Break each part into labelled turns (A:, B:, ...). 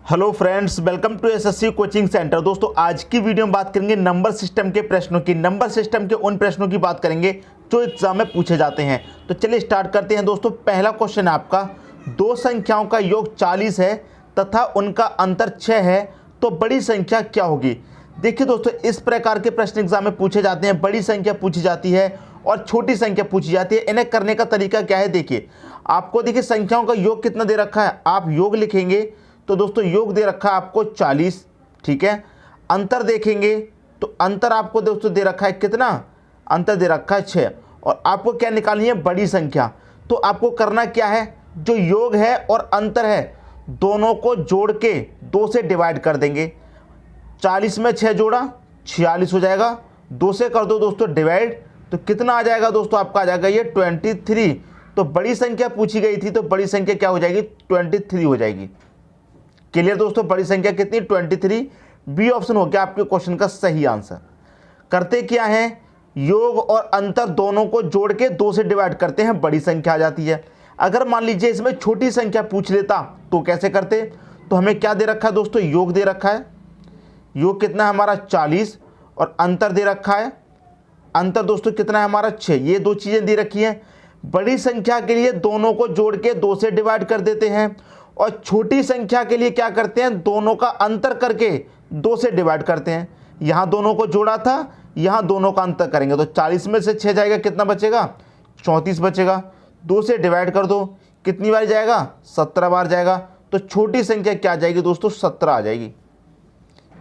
A: Hello friends, welcome to SSC coaching centre. दोस्तों, आज की वीडियो में बात करेंगे नंबर सिस्टम के प्रश्नों की। नंबर सिस्टम के उन प्रश्नों की बात करेंगे जो एग्जाम में पूछे जाते हैं। तो चलिए स्टार्ट करते हैं। दोस्तों, पहला क्वेश्चन है आपका, दो संख्याओं का योग 40 है तथा उनका अंतर 6 है, तो बड़ी संख्या क्या होगी। देखिए दोस्तों, इस प्रकार के प्रश्न एग्जाम में पूछे जाते हैं। बड़ी संख्या पूछी जाती है और छोटी संख्या पूछी जाती है। इन्हें करने का तरीका क्या है, देखिए आपको, देखिए संख्याओं का योग कितना दे रखा है, आप योग लिखेंगे तो दोस्तों योग दे रखा है आपको 40, ठीक है। अंतर देखेंगे तो अंतर आपको दोस्तों दे रखा है कितना, अंतर दे रखा है 6, और आपको क्या निकालनी है, बड़ी संख्या। तो आपको करना क्या है, जो योग है और अंतर है दोनों को जोड़ के 2 से डिवाइड कर देंगे। 40 में 6 जोड़ा 46 हो जाएगा, 2 से कर दो दोस्तों डिवाइड, तो कितना आ जाएगा दोस्तों, आपका आ जाएगा ये 23। तो बड़ी संख्या पूछी गई थी, तो बड़ी संख्या क्या हो जाएगी, 23 हो जाएगी। क्लियर दोस्तों, बड़ी संख्या कितनी, 23। बी ऑप्शन हो गया आपके क्वेश्चन का सही आंसर। करते क्या है, योग और अंतर दोनों को जोड़ के 2 से डिवाइड करते हैं, बड़ी संख्या आ जाती है। अगर मान लीजिए इसमें छोटी संख्या पूछ लेता तो कैसे करते, तो हमें क्या दे रखा है दोस्तों, योग दे रखा है, योग कितना है हमारा 40, और अंतर दे रखा है, अंतर दोस्तों कितना है हमारा 6। ये दो चीजें दे रखी हैं। बड़ी संख्या के लिए दोनों को जोड़ के 2 से डिवाइड कर देते हैं, और छोटी संख्या के लिए क्या करते हैं, दोनों का अंतर करके 2 से डिवाइड करते हैं। यहाँ दोनों को जोड़ा था, यहाँ दोनों का अंतर करेंगे तो 40 में से 6 जाएगा, कितना बचेगा, 34 बचेगा। 2 से डिवाइड कर दो, कितनी बार जाएगा, 17 बार जाएगा। तो छोटी संख्या क्या आ जाएगी दोस्तों, 17 आ जाएगी।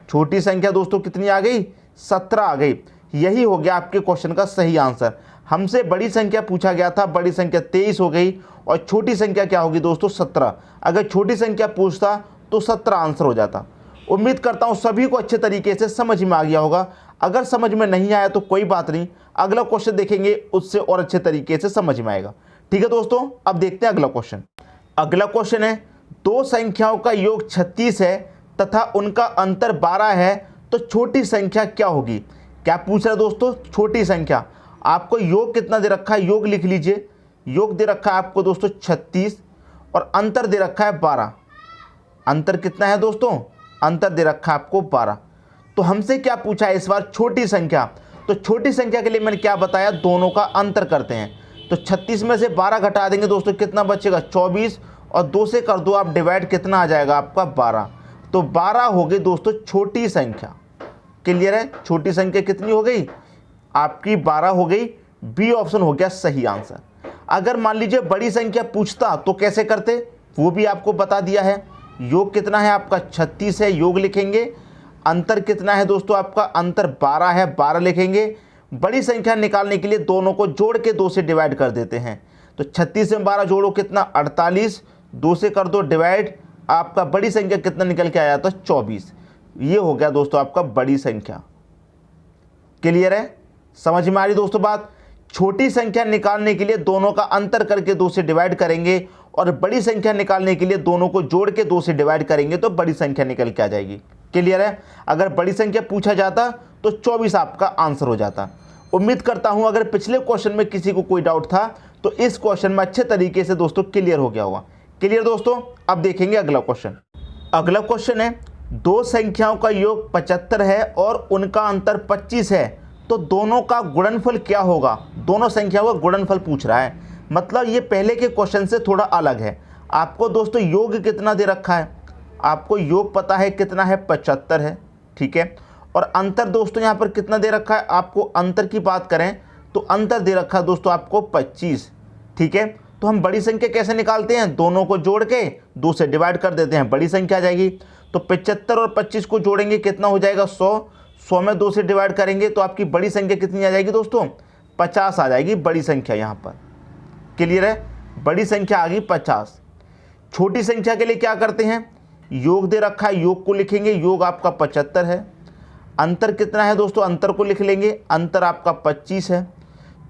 A: छोटी संख्या दोस्तों कितनी आ गई, 17 आ गई। यही हो गया आपके क्वेश्चन का सही आंसर। हमसे बड़ी संख्या पूछा गया था, बड़ी संख्या 23 हो गई, और छोटी संख्या क्या होगी दोस्तों, 17। अगर छोटी संख्या पूछता तो 17 आंसर हो जाता। उम्मीद करता हूं सभी को अच्छे तरीके से समझ में आ गया होगा। अगर समझ में नहीं आया तो कोई बात नहीं, अगला क्वेश्चन देखेंगे उससे और अच्छे तरीके से समझ में आएगा। ठीक है दोस्तों, अब देखते हैं अगला क्वेश्चन। अगला क्वेश्चन है, दो संख्याओं का योग 36 है तथा उनका अंतर 12 है, तो छोटी संख्या क्या होगी। क्या पूछ रहा है दोस्तों, छोटी संख्या। आपको योग कितना दे रखा है, योग लिख लीजिए। योग दे रखा है आपको दोस्तों 36, और अंतर दे रखा है 12। अंतर कितना है दोस्तों, अंतर दे रखा है आपको 12। तो हमसे क्या पूछा है इस बार, छोटी संख्या। तो छोटी संख्या के लिए मैंने क्या बताया, दोनों का अंतर करते हैं। तो 36 में से 12 घटा देंगे दोस्तों, कितना बचेगा, 24, और 2 से कर दो आप डिवाइड, कितना आ जाएगा आपका 12। तो 12 हो गई दोस्तों छोटी संख्या। क्लियर है, छोटी संख्या कितनी हो गई आपकी, 12 हो गई। बी ऑप्शन हो गया सही आंसर। अगर मान लीजिए बड़ी संख्या पूछता तो कैसे करते, वो भी आपको बता दिया है। योग कितना है आपका 36 है, योग लिखेंगे। अंतर कितना है दोस्तों आपका, अंतर 12 है, 12 लिखेंगे। बड़ी संख्या निकालने के लिए दोनों को जोड़ के 2 से डिवाइड कर देते हैं। तो 36 में 12 जोड़ो, कितना 48, 2 से कर दो डिवाइड, आपका बड़ी संख्या कितना निकल के आया था, 24। ये हो गया दोस्तों आपका बड़ी संख्या। क्लियर है, समझ में आ रही दोस्तों बात। छोटी संख्या निकालने के लिए दोनों का अंतर करके 2 से डिवाइड करेंगे, और बड़ी संख्या निकालने के लिए दोनों को जोड़ के 2 से डिवाइड करेंगे, तो बड़ी संख्या निकल के आ जाएगी। क्लियर है, अगर बड़ी संख्या पूछा जाता तो 24 आपका आंसर हो जाता। उम्मीद करता हूं अगर पिछले क्वेश्चन में किसी को कोई डाउट था तो इस क्वेश्चन में अच्छे तरीके से दोस्तों क्लियर हो गया होगा। क्लियर दोस्तों, अब देखेंगे अगला क्वेश्चन। अगला क्वेश्चन है, दो संख्याओं का योग 75 है और उनका अंतर 25 है, तो दोनों का गुणनफल क्या होगा। दोनों संख्याओं का गुणनफल पूछ रहा है, मतलब ये पहले के क्वेश्चन से थोड़ा अलग है। आपको दोस्तों योग कितना दे रखा है, आपको योग पता है कितना है, 75 है, ठीक है। और अंतर दोस्तों यहाँ पर कितना दे रखा है, आपको अंतर की बात करें तो अंतर दे रखा है दोस्तों आपको 25, ठीक है। तो हम बड़ी संख्या कैसे निकालते हैं, दोनों को जोड़ के 2 से डिवाइड कर देते हैं, बड़ी संख्या आ जाएगी। तो 75 और 25 को जोड़ेंगे, कितना हो जाएगा 100, 100 में 2 से डिवाइड करेंगे तो आपकी बड़ी संख्या कितनी आ जाएगी दोस्तों, 50 आ जाएगी बड़ी संख्या यहाँ पर। क्लियर है, बड़ी संख्या आ गई 50। छोटी संख्या के लिए क्या करते हैं, योग दे रखा है, योग को लिखेंगे, योग आपका 75 है। अंतर कितना है दोस्तों, अंतर को लिख लेंगे, अंतर आपका 25 है।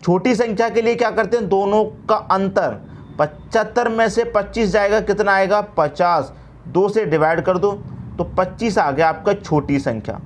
A: छोटी संख्या के लिए क्या करते हैं, दोनों का अंतर, 75 में से 25 जाएगा, कितना आएगा 50, 2 से डिवाइड कर दो तो 25 आ गया आपका छोटी संख्या।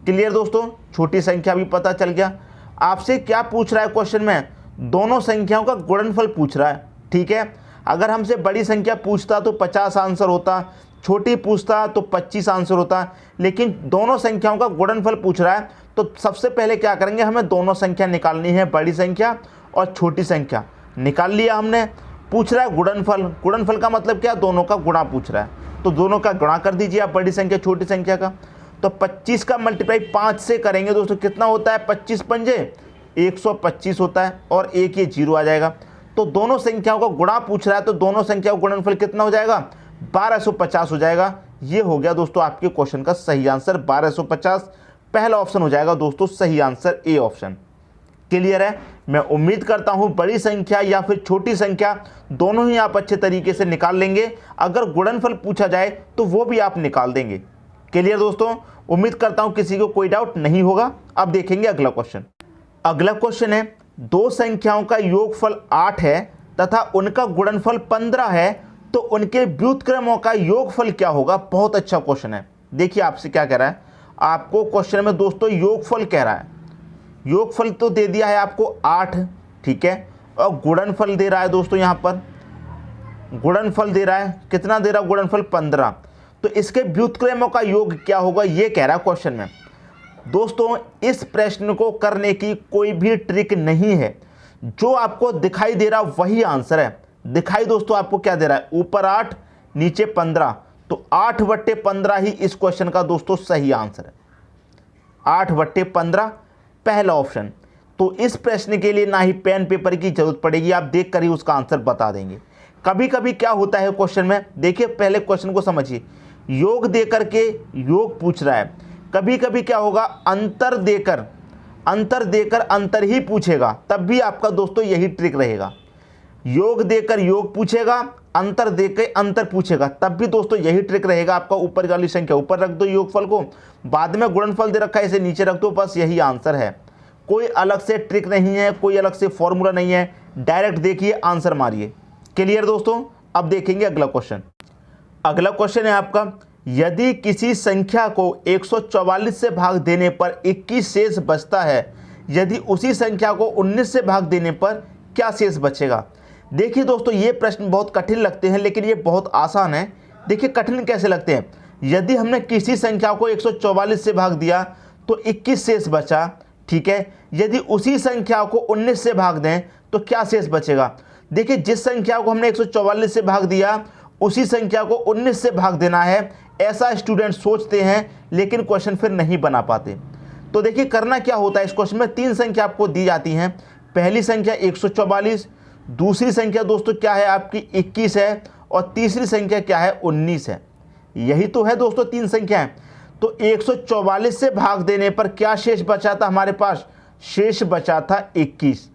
A: क्लियर दोस्तों, छोटी संख्या भी पता चल गया। आपसे क्या पूछ रहा है क्वेश्चन में, दोनों संख्याओं का गुणनफल पूछ रहा है, ठीक है। अगर हमसे बड़ी संख्या पूछता तो 50 आंसर होता, छोटी पूछता तो 25 आंसर होता, लेकिन दोनों संख्याओं का गुणनफल पूछ रहा है तो सबसे पहले क्या करेंगे, हमें दोनों संख्या निकालनी है, बड़ी संख्या और छोटी संख्या। निकाल लिया हमने। पूछ रहा है गुणनफल, गुणनफल का मतलब क्या, दोनों का गुणा पूछ रहा है, तो दोनों का गुणा कर दीजिए आप, बड़ी संख्या छोटी संख्या का। तो 25 का मल्टीप्लाई 5 से करेंगे दोस्तों, कितना होता है, 25 पंजे 125 होता है, और एक ये 0 आ जाएगा। तो दोनों संख्याओं का गुणा पूछ रहा है तो दोनों संख्याओं का गुणनफल कितना हो जाएगा, 1250 हो जाएगा। ये हो गया दोस्तों आपके क्वेश्चन का सही आंसर, 1250 पहला ऑप्शन हो जाएगा दोस्तों सही आंसर, ए ऑप्शन। क्लियर है। मैं उम्मीद करता हूं बड़ी संख्या या फिर छोटी संख्या दोनों ही आप अच्छे तरीके से निकाल लेंगे। अगर गुणनफल पूछा जाए तो वो भी आप निकाल देंगे। क्लियर दोस्तों, उम्मीद करता हूं किसी को कोई डाउट नहीं होगा। अब देखेंगे अगला क्वेश्चन। अगला क्वेश्चन है, दो संख्याओं का योगफल 8 है तथा उनका गुणनफल 15 है, तो उनके व्युत्क्रमों का योगफल क्या होगा। बहुत अच्छा क्वेश्चन है। देखिए आपसे क्या कह रहा है, आपको क्वेश्चन में दोस्तों योगफल कह रहा है। योगफल तो दे दिया है आपको 8, ठीक है, और गुणनफल दे रहा है दोस्तों, यहाँ पर गुणनफल दे रहा है, कितना दे रहा है गुणनफल, 15। तो इसके व्युत्क्रमों का योग क्या होगा, ये कह रहा है क्वेश्चन में। दोस्तों इस प्रश्न को करने की कोई भी ट्रिक नहीं है, जो आपको दिखाई दे रहा वही आंसर है। दिखाई दोस्तों आपको क्या दे रहा है, ऊपर 8 नीचे 15, तो 8/15 ही इस क्वेश्चन का दोस्तों सही आंसर है। 8/15 पहला ऑप्शन। तो इस प्रश्न के लिए ना ही पेन पेपर की जरूरत पड़ेगी, आप देख कर ही उसका आंसर बता देंगे। कभी कभी क्या होता है क्वेश्चन में, देखिए पहले क्वेश्चन को समझिए, योग देकर के योग पूछ रहा है। कभी कभी क्या होगा, अंतर देकर अंतर ही पूछेगा, तब भी आपका दोस्तों यही ट्रिक रहेगा। योग देकर योग पूछेगा, अंतर देकर अंतर पूछेगा, तब भी दोस्तों यही ट्रिक रहेगा आपका। ऊपर वाली संख्या ऊपर रख दो योगफल को, बाद में गुणनफल दे रखा है इसे नीचे रख दो, बस यही आंसर है। कोई अलग से ट्रिक नहीं है, कोई अलग से फॉर्मूला नहीं है, डायरेक्ट देखिए आंसर मारिए। क्लियर दोस्तों। अब देखेंगे अगला क्वेश्चन। अगला क्वेश्चन है आपका, यदि किसी संख्या को 144 से भाग देने पर 21 शेष बचता है, यदि उसी संख्या को 19 से भाग देने पर क्या शेष बचेगा। देखिए दोस्तों ये प्रश्न बहुत कठिन लगते हैं, लेकिन ये बहुत आसान है। देखिए कठिन कैसे लगते हैं, यदि हमने किसी संख्या को 144 से भाग दिया तो 21 शेष बचा, ठीक है। यदि उसी संख्या को 19 से भाग दें तो क्या शेष बचेगा। देखिए जिस संख्या को हमने 144 से भाग दिया उसी संख्या को 19 से भाग देना है, ऐसा स्टूडेंट सोचते हैं, लेकिन क्वेश्चन फिर नहीं बना पाते। तो देखिए करना क्या होता है, इस क्वेश्चन में 3 संख्या आपको दी जाती हैं। पहली संख्या 144, दूसरी संख्या दोस्तों क्या है आपकी 21 है, और तीसरी संख्या क्या है 19 है। यही तो है दोस्तों 3 संख्याएं। तो 144 से भाग देने पर क्या शेष बचा था हमारे पास, शेष बचा था 21।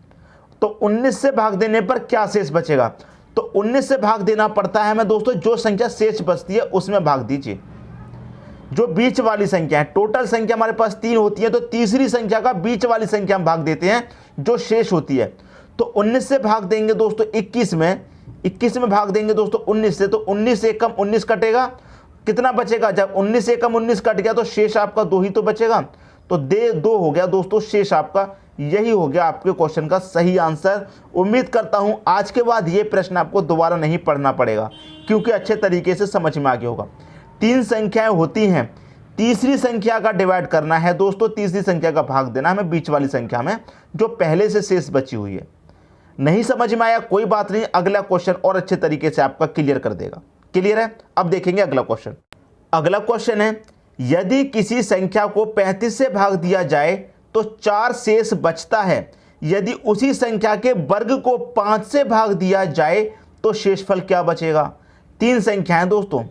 A: तो 19 से भाग देने पर क्या शेष बचेगा, तो 19 से भाग देना पड़ता है हमें दोस्तों, जो संख्या शेष बचती है उसमें भाग दीजिए। जो बीच वाली संख्या है, टोटल संख्या हमारे पास 3 होती है, तो तीसरी संख्या का बीच वाली संख्या हम भाग देते हैं जो शेष होती है। तो 19 से भाग देंगे दोस्तों 21 में भाग देंगे दोस्तों 19 से, तो 19 से कम 19 कटेगा, कितना बचेगा, जब 19 से कम 19 कट गया तो शेष आपका 2 ही तो बचेगा, तो 2 हो गया दोस्तों शेष आपका। यही हो गया आपके क्वेश्चन का सही आंसर। उम्मीद करता हूं आज के बाद ये प्रश्न आपको दोबारा नहीं पढ़ना पड़ेगा, क्योंकि अच्छे तरीके से समझ में आ गया होगा। 3 संख्याएं होती हैं, तीसरी संख्या का डिवाइड करना है दोस्तों, तीसरी संख्या का भाग देना हमें बीच वाली संख्या में जो पहले से शेष बची हुई है। नहीं समझ में आया कोई बात नहीं, अगला क्वेश्चन और अच्छे तरीके से आपका क्लियर कर देगा। क्लियर है। अब देखेंगे अगला क्वेश्चन। अगला क्वेश्चन है, यदि किसी संख्या को 35 से भाग दिया जाए तो 4 शेष बचता है, यदि उसी संख्या के वर्ग को 5 से भाग दिया जाए तो शेषफल क्या बचेगा। 3 संख्याएं दोस्तों,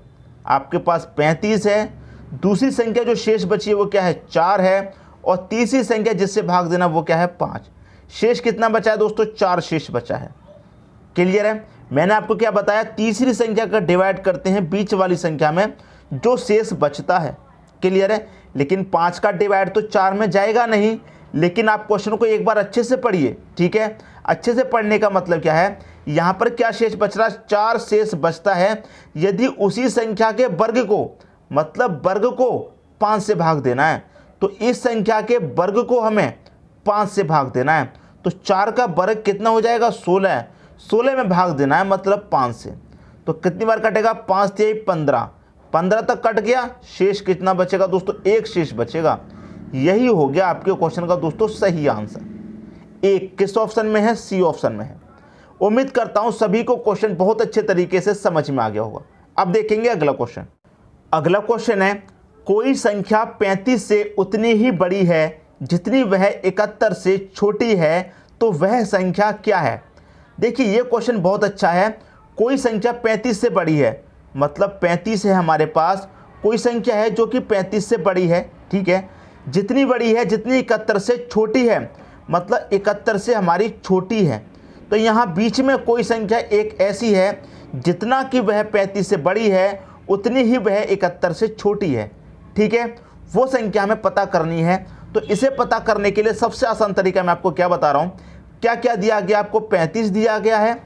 A: आपके पास 35 है, दूसरी संख्या जो शेष बची है वो क्या है 4 है, और तीसरी संख्या जिससे भाग देना वो क्या है 5। शेष कितना बचा है दोस्तों, 4 शेष बचा है। क्लियर है। मैंने आपको क्या बताया, तीसरी संख्या का डिवाइड करते हैं बीच वाली संख्या में जो शेष बचता है। क्लियर है। लेकिन 5 का डिवाइड तो 4 में जाएगा नहीं, लेकिन आप क्वेश्चन को एक बार अच्छे से पढ़िए, ठीक है। अच्छे से पढ़ने का मतलब क्या है, यहाँ पर क्या शेष बच रहा है, 4 शेष बचता है, यदि उसी संख्या के वर्ग को, मतलब वर्ग को 5 से भाग देना है, तो इस संख्या के वर्ग को हमें 5 से भाग देना है। तो 4 का वर्ग कितना हो जाएगा 16, 16 में भाग देना है मतलब 5 से। तो कितनी बार कटेगा, 5 × 3 = 15, 15 तक कट गया, शेष कितना बचेगा दोस्तों, 1 शेष बचेगा। यही हो गया आपके क्वेश्चन का दोस्तों सही आंसर। 1 किस ऑप्शन में है, सी ऑप्शन में है। उम्मीद करता हूं सभी को क्वेश्चन बहुत अच्छे तरीके से समझ में आ गया होगा। अब देखेंगे अगला क्वेश्चन। अगला क्वेश्चन है, कोई संख्या 35 से उतनी ही बड़ी है जितनी वह 71 से छोटी है, तो वह संख्या क्या है। देखिए ये क्वेश्चन बहुत अच्छा है। कोई संख्या 35 से बड़ी है, मतलब 35 है हमारे पास, कोई संख्या है जो कि 35 से बड़ी है, ठीक है। जितनी बड़ी है, जितनी 71 से छोटी है, मतलब 71 से हमारी छोटी है। तो यहाँ बीच में कोई संख्या एक ऐसी है जितना कि वह 35 से बड़ी है उतनी ही वह 71 से छोटी है, ठीक है। वो संख्या हमें पता करनी है। तो इसे पता करने के लिए सबसे आसान तरीका मैं आपको क्या बता रहा हूँ। क्या क्या दिया गया आपको, 35 दिया गया है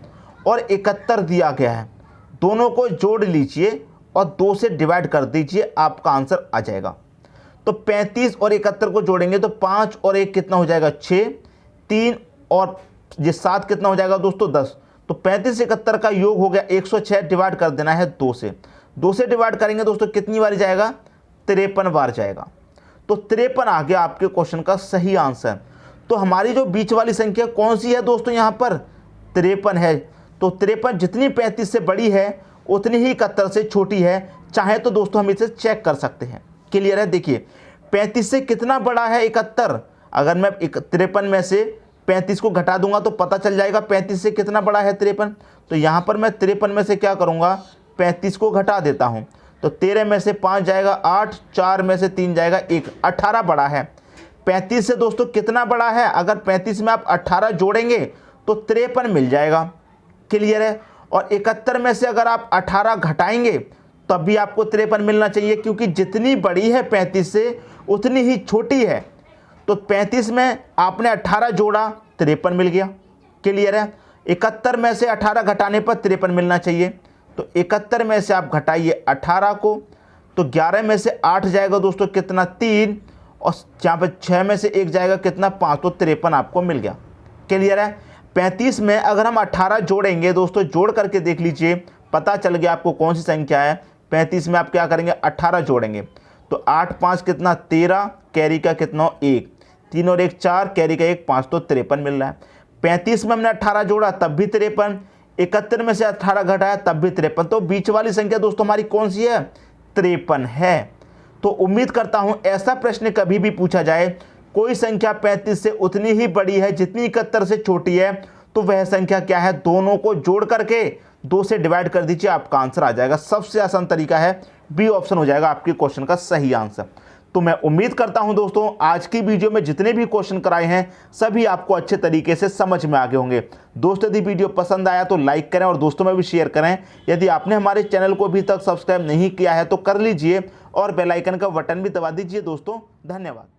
A: और 71 दिया गया है। दोनों को जोड़ लीजिए और 2 से डिवाइड कर दीजिए, आपका आंसर आ जाएगा। तो 35 और 71 को जोड़ेंगे तो 5 और 1 कितना हो जाएगा, 6, 3 और ये 7 कितना हो जाएगा दोस्तों, 10। तो 35 71 का योग हो गया 106, डिवाइड कर देना है 2 से। 2 से डिवाइड करेंगे दोस्तों कितनी बार जाएगा, 53 बार जाएगा। तो 53 आ गया आपके क्वेश्चन का सही आंसर। तो हमारी जो बीच वाली संख्या कौन सी है दोस्तों, यहाँ पर 53 है। तो 53 जितनी 35 से बड़ी है उतनी ही 71 से छोटी है। चाहे तो दोस्तों हम इसे चेक कर सकते हैं। क्लियर है। देखिए 35 से कितना बड़ा है 71, अगर मैं 53 में से 35 को घटा दूंगा तो पता चल जाएगा 35 से कितना बड़ा है 53। तो यहाँ पर मैं 53 में से क्या करूँगा, 35 को घटा देता हूँ। तो 13 में से 5 जाएगा 8, 4 में से 3 जाएगा 1, 18 बड़ा है। 35 से दोस्तों कितना बड़ा है, अगर 35 में आप 18 जोड़ेंगे तो 53 मिल जाएगा। क्लियर है। और 71 में से अगर आप 18 घटाएंगे तब भी आपको 53 मिलना चाहिए, क्योंकि जितनी बड़ी है 35 से उतनी ही छोटी है। तो 35 में आपने 18 जोड़ा, 53 मिल गया। क्लियर है। 71 में से 18 घटाने पर 53 मिलना चाहिए। तो 71 में से आप घटाइए 18 को, तो 11 में से 8 जाएगा दोस्तों कितना, 3, और यहाँ पर 6 में से 1 जाएगा कितना, 5, तो 53 आपको मिल गया। क्लियर है। 35 में अगर हम 18 जोड़ेंगे दोस्तों, जोड़ करके देख लीजिए, पता चल गया आपको कौन सी संख्या है। 35 में आप क्या करेंगे, 18 जोड़ेंगे तो 8, 5 कितना, 13, कैरी का कितना 1, 3 और 1 4, कैरी का 1 5, तो 53 मिल रहा है। 35 में हमने 18 जोड़ा तब भी 53, 71 में से 18 घटाया तब भी 53। तो बीच वाली संख्या दोस्तों हमारी कौन सी है, 53 है। तो उम्मीद करता हूं ऐसा प्रश्न कभी भी पूछा जाए, कोई संख्या 35 से उतनी ही बड़ी है जितनी 71 से छोटी है, तो वह संख्या क्या है, दोनों को जोड़ करके 2 से डिवाइड कर दीजिए, आपका आंसर आ जाएगा। सबसे आसान तरीका है, बी ऑप्शन हो जाएगा आपके क्वेश्चन का सही आंसर। तो मैं उम्मीद करता हूं दोस्तों आज की वीडियो में जितने भी क्वेश्चन कराए हैं सभी आपको अच्छे तरीके से समझ में आ गए होंगे। दोस्तों यदि वीडियो पसंद आया तो लाइक करें और दोस्तों में भी शेयर करें। यदि आपने हमारे चैनल को अभी तक सब्सक्राइब नहीं किया है तो कर लीजिए और बेल आइकन का बटन भी दबा दीजिए। दोस्तों धन्यवाद।